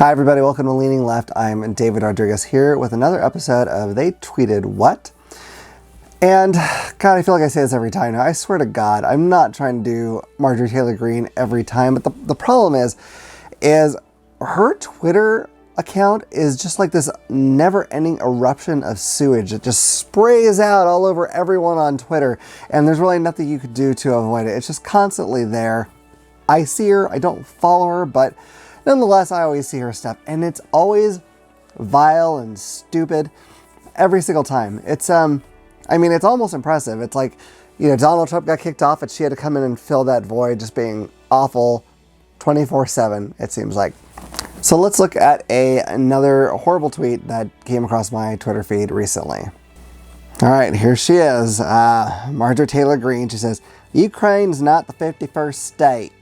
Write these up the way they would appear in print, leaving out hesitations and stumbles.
Hi everybody, welcome to Leaning Left. I'm David Rodriguez here with another episode of They Tweeted What? And God, I feel like I say this every time now. I swear to God, I'm not trying to do Marjorie Taylor Greene every time, but the problem is her Twitter account is just like this never-ending eruption of sewage. It just sprays out all over everyone on Twitter, and there's really nothing you could do to avoid it. It's just constantly there. I see her, I don't follow her, but nonetheless, I always see her stuff, and it's always vile and stupid every single time. It's, it's almost impressive. It's like, Donald Trump got kicked off, and she had to come in and fill that void, just being awful 24/7, it seems like. So let's look at another horrible tweet that came across my Twitter feed recently. All right, here she is, Marjorie Taylor Greene. She says, "Ukraine's not the 51st state."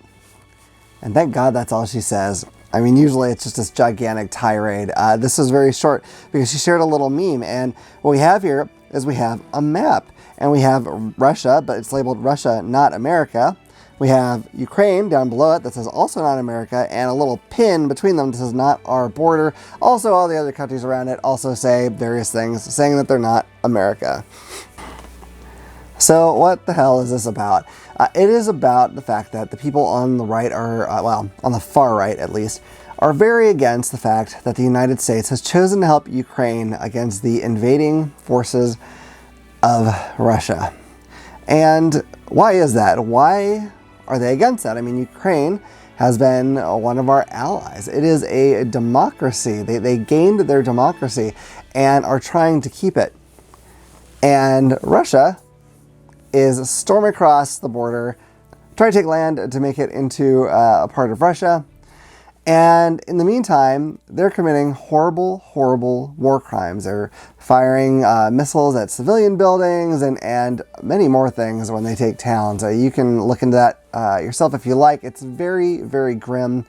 And thank God that's all she says. I mean, usually it's just this gigantic tirade. This is very short because she shared a little meme. And what we have here is we have a map. And we have Russia, but it's labeled Russia, not America. We have Ukraine down below it that says also not America. And a little pin between them that says not our border. Also, all the other countries around it also say various things, saying that they're not America. So what the hell is this about? It is about the fact that the people on the right are, on the far right at least, are very against the fact that the United States has chosen to help Ukraine against the invading forces of Russia. And why is that? Why are they against that? I mean, Ukraine has been one of our allies. It is a democracy. They gained their democracy and are trying to keep it. And Russia is storming across the border, trying to take land to make it into a part of Russia. And in the meantime, they're committing horrible, horrible war crimes. They're firing missiles at civilian buildings and many more things when they take towns. You can look into that yourself if you like. It's very, very grim,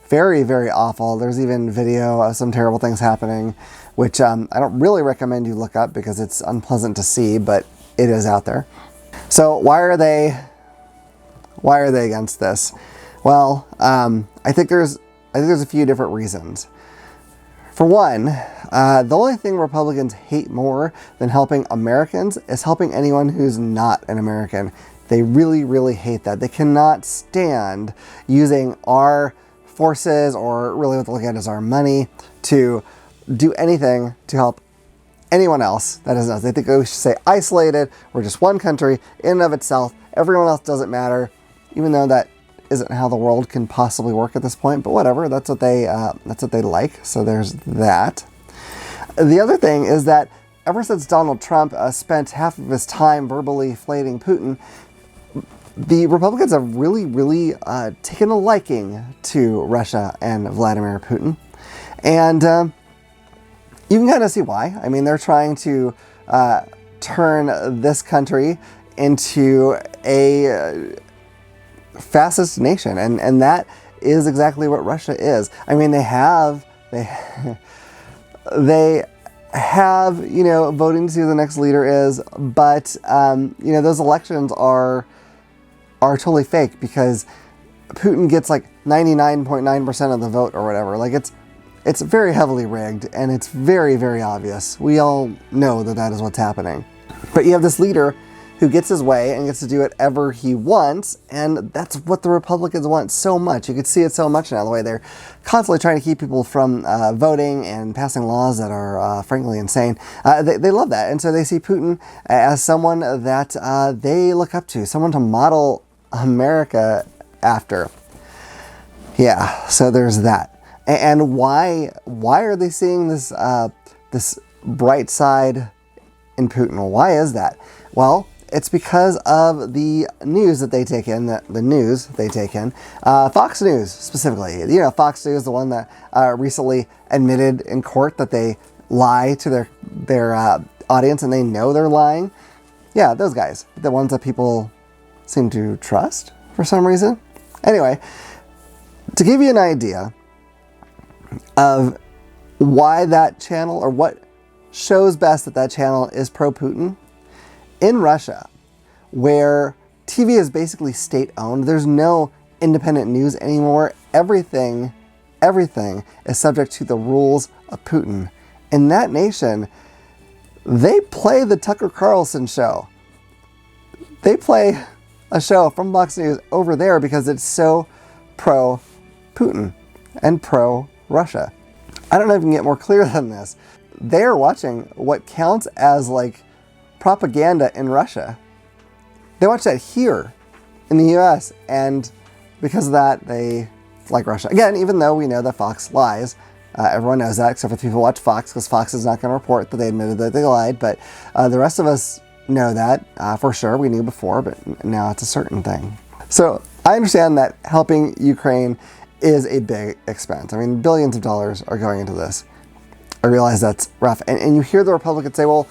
very, very awful. There's even video of some terrible things happening, which I don't really recommend you look up because it's unpleasant to see, but it is out there. So why are they against this? Well, I think there's a few different reasons. For one, the only thing Republicans hate more than helping Americans is helping anyone who's not an American. They really, really hate that. They cannot stand using our forces, or really what they're looking at is our money, to do anything to help anyone else that isn't us. They think we should stay isolated. We're just one country in and of itself. Everyone else doesn't matter, even though that isn't how the world can possibly work at this point. But whatever, that's what they like. So there's that. The other thing is that ever since Donald Trump spent half of his time verbally flating Putin, the Republicans have really, really taken a liking to Russia and Vladimir Putin, and you can kind of see why. I mean, they're trying to turn this country into a fascist nation, and that is exactly what Russia is. I mean, they have voting to see who the next leader is, but those elections are totally fake because Putin gets like 99.9% of the vote or whatever. Like it's very heavily rigged, and it's very, very obvious. We all know that is what's happening. But you have this leader who gets his way and gets to do whatever he wants, and that's what the Republicans want so much. You could see it so much now, the way they're constantly trying to keep people from voting and passing laws that are frankly insane. They love that, and so they see Putin as someone that they look up to, someone to model America after. Yeah, so there's that. And why are they seeing this this bright side in Putin? Well, why is that? Well, it's because of the news that they take in, the news they take in. Fox News specifically. Fox News, the one that recently admitted in court that they lie to their audience, and they know they're lying. Yeah, those guys, the ones that people seem to trust for some reason. Anyway, to give you an idea of why that channel, or what shows best that channel is pro-Putin, in Russia, where TV is basically state-owned, there's no independent news anymore. Everything everything is subject to the rules of Putin. In that nation, they play the Tucker Carlson show. They play a show from Fox News over there because it's so pro-Putin and pro-Russia. I don't know if you can get more clear than this. They're watching what counts as like propaganda in Russia. They watch that here in the US, and because of that, they like Russia. Again, even though we know that Fox lies, everyone knows that except for the people who watch Fox, because Fox is not going to report that they admitted that they lied, but the rest of us know that for sure. We knew before, but now it's a certain thing. So I understand that helping Ukraine is a big expense. I mean, billions of dollars are going into this. I realize that's rough. And you hear the Republicans say, well,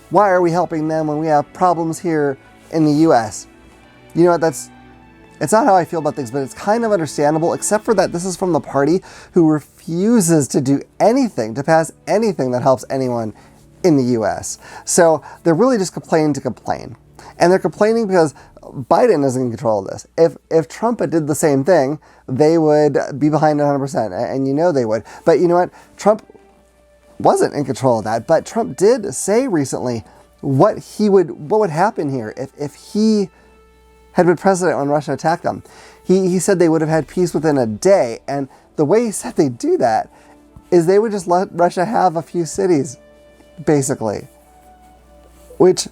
why are we helping them when we have problems here in the US? You know what, it's not how I feel about things, but it's kind of understandable, except for that this is from the party who refuses to do anything, to pass anything that helps anyone in the US. So they're really just complaining to complain. And they're complaining because Biden is in control of this. If Trump had did the same thing, they would be behind 100%, and you know they would. But you know what? Trump wasn't in control of that, but Trump did say recently what would happen here if he had been president when Russia attacked them. He said they would have had peace within a day, and the way he said they'd do that is they would just let Russia have a few cities, basically, which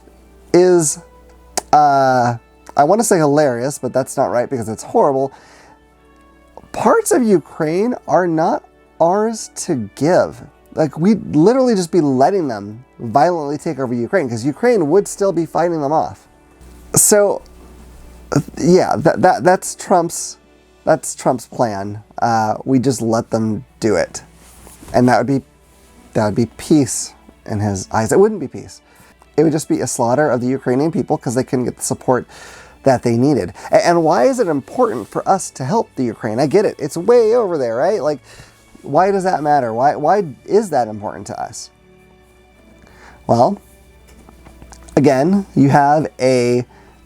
is, I want to say hilarious, but that's not right because it's horrible. Parts of Ukraine are not ours to give. Like, we'd literally just be letting them violently take over Ukraine, because Ukraine would still be fighting them off. So, yeah, that's Trump's plan. We just let them do it, and that would be peace in his eyes. It wouldn't be peace. It would just be a slaughter of the Ukrainian people because they couldn't get the support that they needed. And why is it important for us to help the Ukraine? I get it. It's way over there, right? Like, why does that matter? Why is that important to us? Well, again, you have a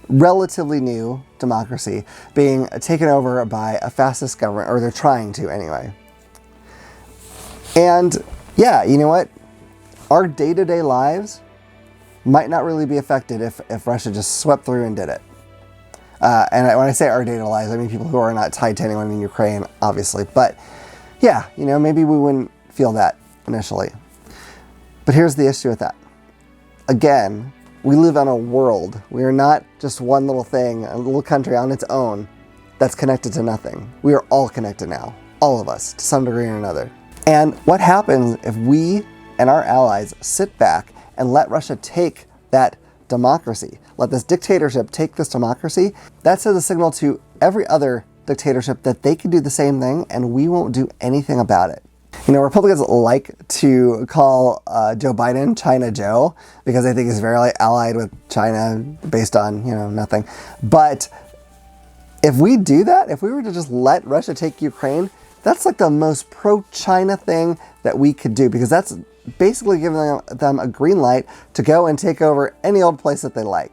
relatively new democracy being taken over by a fascist government, or they're trying to anyway. And yeah, you know what? Our day-to-day lives might not really be affected if Russia just swept through and did it. And when I say our day-to-day lives, I mean people who are not tied to anyone in Ukraine, obviously. But yeah, you know, maybe we wouldn't feel that initially. But here's the issue with that. Again, we live on a world. We are not just one little thing, a little country on its own that's connected to nothing. We are all connected now, all of us, to some degree or another. And what happens if we and our allies sit back and let Russia take that democracy, let this dictatorship take this democracy? That sends a signal to every other dictatorship that they can do the same thing, and we won't do anything about it. You know, Republicans like to call Joe Biden China Joe because they think he's very allied with China based on, you know, nothing. But if we do that, if we were to just let Russia take Ukraine, that's like the most pro-China thing that we could do, because that's basically giving them a green light to go and take over any old place that they like.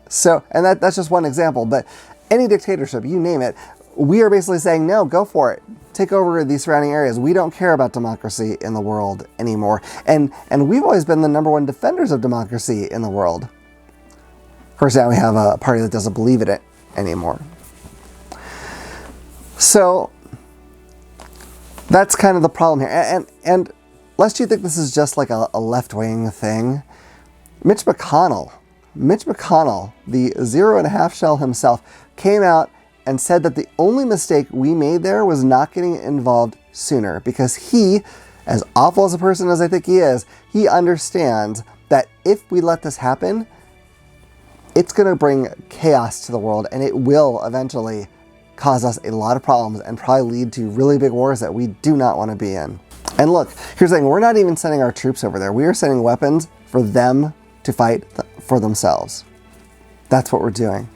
So, and that's just one example, but any dictatorship, you name it, we are basically saying, no, go for it. Take over these surrounding areas. We don't care about democracy in the world anymore. And we've always been the #1 defenders of democracy in the world. Of course, now we have a party that doesn't believe in it anymore. So that's kind of the problem here. And lest you think this is just like a left-wing thing, Mitch McConnell, the 0.5 shell himself, came out and said that the only mistake we made there was not getting involved sooner, because he, as awful as a person as I think he is, he understands that if we let this happen, it's going to bring chaos to the world, and it will eventually cause us a lot of problems and probably lead to really big wars that we do not want to be in. And look, here's the thing, we're not even sending our troops over there. We are sending weapons for them to fight for themselves. That's what we're doing.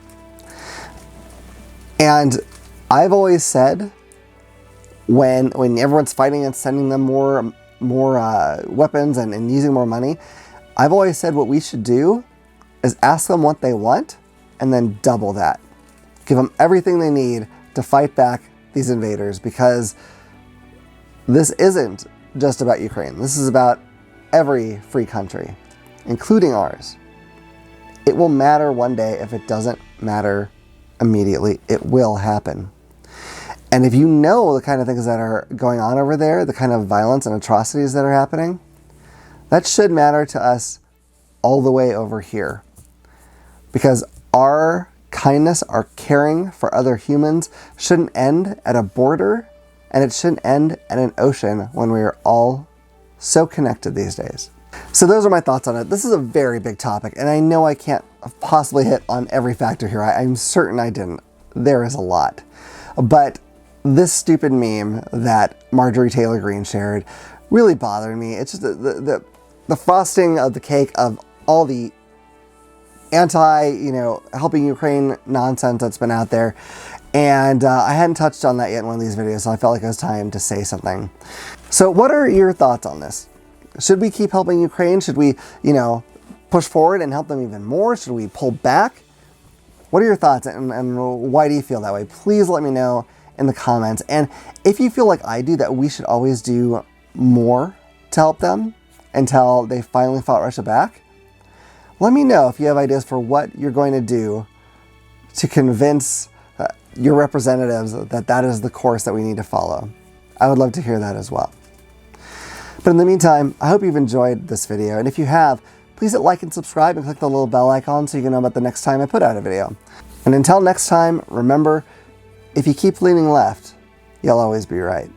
And I've always said, when everyone's fighting and sending them more weapons and using more money, I've always said what we should do is ask them what they want and then double that. Give them everything they need to fight back these invaders, because this isn't just about Ukraine. This is about every free country, including ours. It will matter one day. If it doesn't matter immediately, it will happen. And if you know the kind of things that are going on over there, the kind of violence and atrocities that are happening, that should matter to us all the way over here. Because our kindness, our caring for other humans shouldn't end at a border, and it shouldn't end at an ocean when we are all so connected these days. So those are my thoughts on it. This is a very big topic, and I know I can't possibly hit on every factor here. I'm certain I didn't. There is a lot. But this stupid meme that Marjorie Taylor Greene shared really bothered me. It's just the frosting of the cake of all the helping Ukraine nonsense that's been out there. And I hadn't touched on that yet in one of these videos, so I felt like it was time to say something. So what are your thoughts on this? Should we keep helping Ukraine? Should we, push forward and help them even more? Should we pull back? What are your thoughts, and why do you feel that way? Please let me know in the comments. And if you feel like I do, that we should always do more to help them until they finally fought Russia back, let me know if you have ideas for what you're going to do to convince your representatives that that is the course that we need to follow. I would love to hear that as well. But in the meantime, I hope you've enjoyed this video. And if you have, please hit like and subscribe and click the little bell icon so you can know about the next time I put out a video. And until next time, remember, if you keep leaning left, you'll always be right.